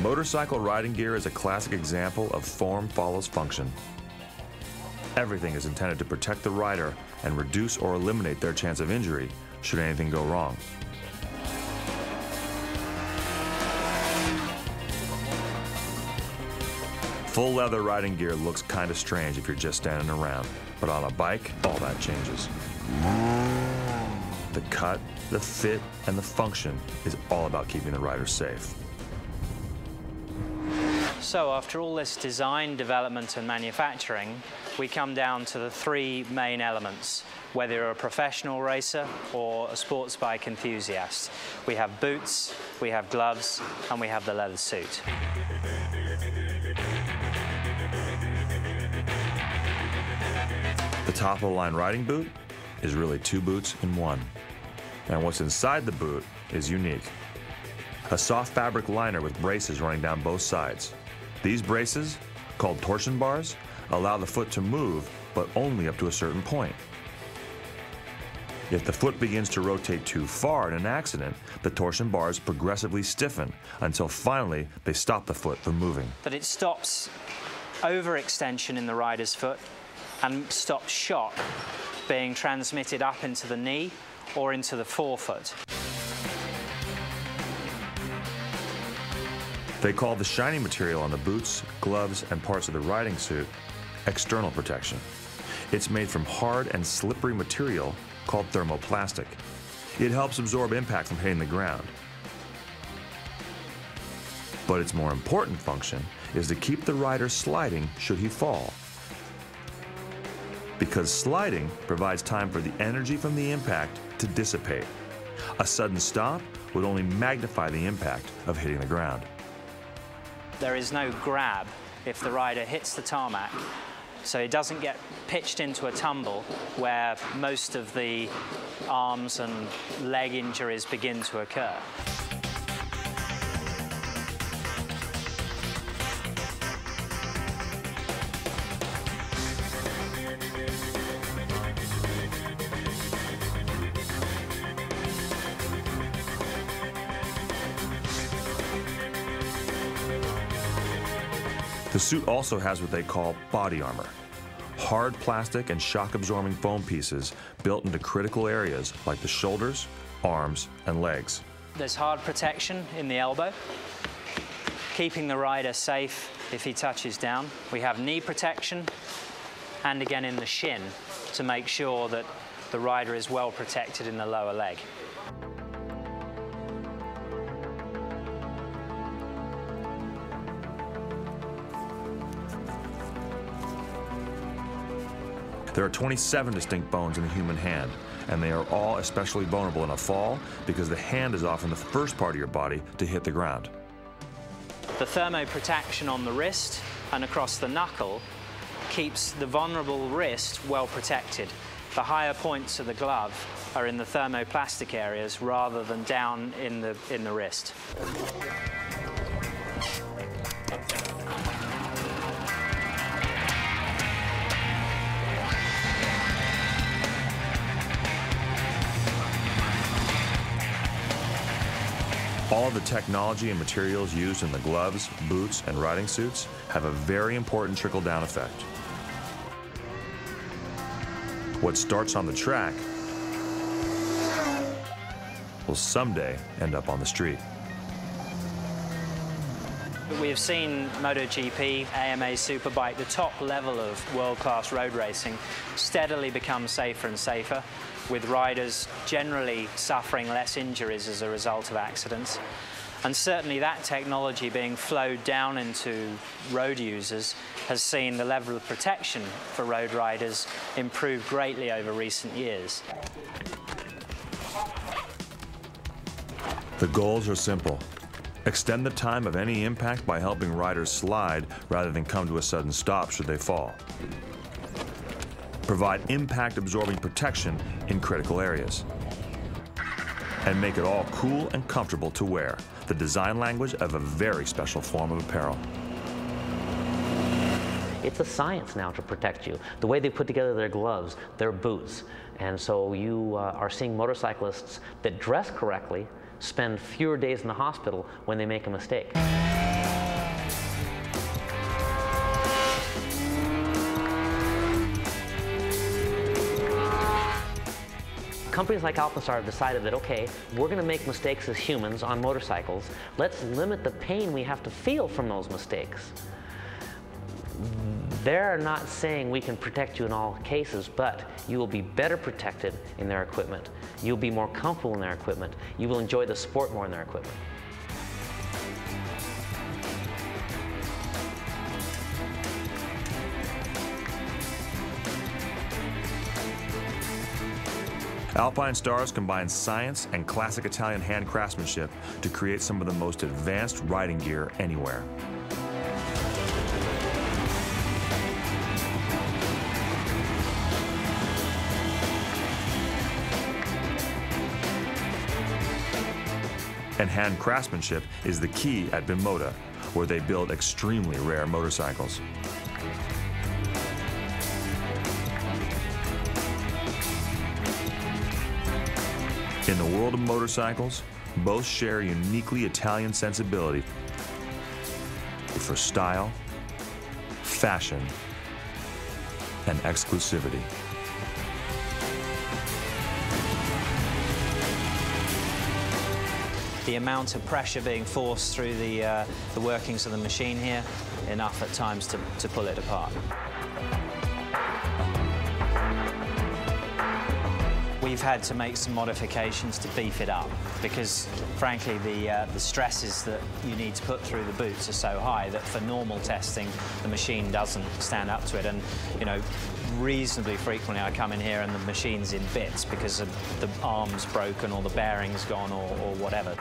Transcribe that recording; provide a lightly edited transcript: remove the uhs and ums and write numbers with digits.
Motorcycle riding gear is a classic example of form follows function. Everything is intended to protect the rider and reduce or eliminate their chance of injury should anything go wrong. Full leather riding gear looks kind of strange if you're just standing around, but on a bike, all that changes. The cut, the fit, and the function is all about keeping the rider safe. So after all this design, development and manufacturing, we come down to the three main elements, whether you're a professional racer or a sports bike enthusiast. We have boots, we have gloves, and we have the leather suit. The top-of-the-line riding boot is really two boots in one. And what's inside the boot is unique. A soft fabric liner with braces running down both sides. These braces, called torsion bars, allow the foot to move, but only up to a certain point. If the foot begins to rotate too far in an accident, the torsion bars progressively stiffen until finally they stop the foot from moving. That it stops overextension in the rider's foot and stops shock being transmitted up into the knee or into the forefoot. They call the shiny material on the boots, gloves, and parts of the riding suit external protection. It's made from hard and slippery material called thermoplastic. It helps absorb impact from hitting the ground. But its more important function is to keep the rider sliding should he fall. Because sliding provides time for the energy from the impact to dissipate. A sudden stop would only magnify the impact of hitting the ground. There is no grab if the rider hits the tarmac, so it doesn't get pitched into a tumble where most of the arms and leg injuries begin to occur. The suit also has what they call body armor. Hard plastic and shock-absorbing foam pieces built into critical areas like the shoulders, arms, and legs. There's hard protection in the elbow, keeping the rider safe if he touches down. We have knee protection, and again in the shin to make sure that the rider is well protected in the lower leg. There are 27 distinct bones in the human hand, and they are all especially vulnerable in a fall because the hand is often the first part of your body to hit the ground. The thermoprotection on the wrist and across the knuckle keeps the vulnerable wrist well protected. The higher points of the glove are in the thermoplastic areas rather than down in the wrist. All of the technology and materials used in the gloves, boots, and riding suits have a very important trickle-down effect. What starts on the track will someday end up on the street. We have seen MotoGP, AMA Superbike, the top level of world-class road racing, steadily become safer and safer, with riders generally suffering less injuries as a result of accidents. And certainly that technology being flowed down into road users has seen the level of protection for road riders improve greatly over recent years. The goals are simple. Extend the time of any impact by helping riders slide rather than come to a sudden stop should they fall. Provide impact-absorbing protection in critical areas. And make it all cool and comfortable to wear, the design language of a very special form of apparel. It's a science now to protect you. The way they put together their gloves, their boots. And so you are seeing motorcyclists that dress correctly spend fewer days in the hospital when they make a mistake. companies like Alpinestars have decided that, okay, we're going to make mistakes as humans on motorcycles. Let's limit the pain we have to feel from those mistakes. They're not saying we can protect you in all cases, but you will be better protected in their equipment. You'll be more comfortable in their equipment. You will enjoy the sport more in their equipment. Alpinestars combines science and classic Italian hand craftsmanship to create some of the most advanced riding gear anywhere. And hand craftsmanship is the key at Bimota, where they build extremely rare motorcycles. In the world of motorcycles, both share a uniquely Italian sensibility for style, fashion, and exclusivity. The amount of pressure being forced through the workings of the machine here, enough at times to pull it apart. We've had to make some modifications to beef it up because, frankly, the stresses that you need to put through the boots are so high that for normal testing, the machine doesn't stand up to it. And, you know, reasonably frequently I come in here and the machine's in bits because of the arm's broken or the bearing's gone or whatever.